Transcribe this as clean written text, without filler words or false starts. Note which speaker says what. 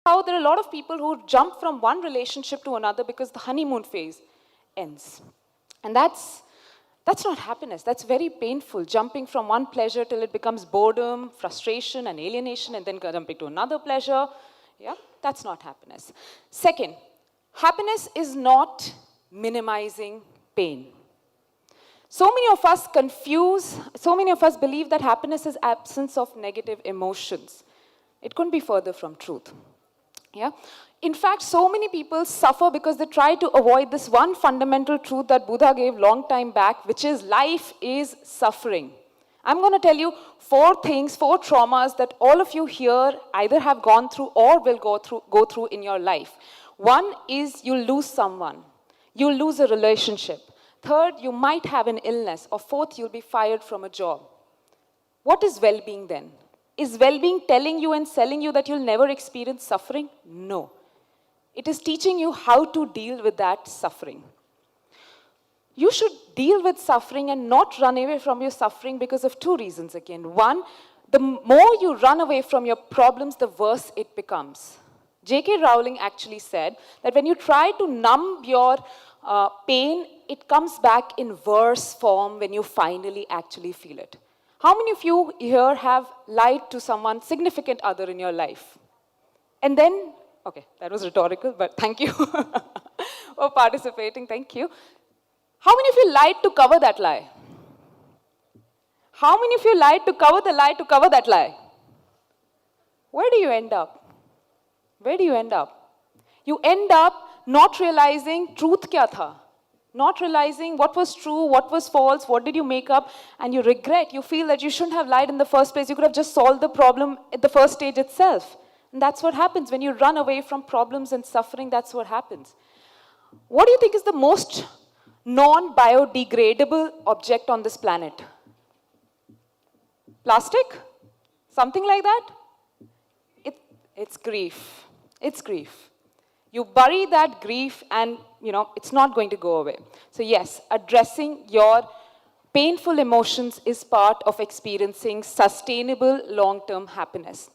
Speaker 1: how there are a lot of people who jump from one relationship to another because the honeymoon phase ends. And that's not happiness. That's very painful, jumping from one pleasure till it becomes boredom, frustration, and alienation, and then jumping to another pleasure. Yeah, that's not happiness. Second, happiness is not minimizing pain. So many of us believe that happiness is absence of negative emotions. It couldn't be further from truth. Yeah? In fact, so many people suffer because they try to avoid this one fundamental truth that Buddha gave long time back, which is life is suffering. I'm going to tell you 4 things, 4 traumas that all of you here either have gone through or will go through in your life. One is you'll lose someone. You'll lose a relationship. Third, you might have an illness. Or fourth, you'll be fired from a job. What is well-being then? Is well-being telling you and selling you that you'll never experience suffering? No. It is teaching you how to deal with that suffering. You should deal with suffering and not run away from your suffering because of 2 reasons again. One, the more you run away from your problems, the worse it becomes. J.K. Rowling actually said that when you try to numb your pain, it comes back in worse form when you finally actually feel it. How many of you here have lied to someone, significant other in your life? And then, okay, that was rhetorical, but thank you for participating, thank you. How many of you lied to cover that lie? How many of you lied to cover the lie to cover that lie? Where do you end up? Where do you end up? You end up not realizing truth kya tha. Not realizing what was true, what was false, what did you make up, and you regret, you feel that you shouldn't have lied in the first place. You could have just solved the problem at the first stage itself. And that's what happens. When you run away from problems and suffering, that's what happens. What do you think is the most non-biodegradable object on this planet? Plastic? Something like that? It's grief. It's grief. You bury that grief and, it's not going to go away. So yes, addressing your painful emotions is part of experiencing sustainable long-term happiness.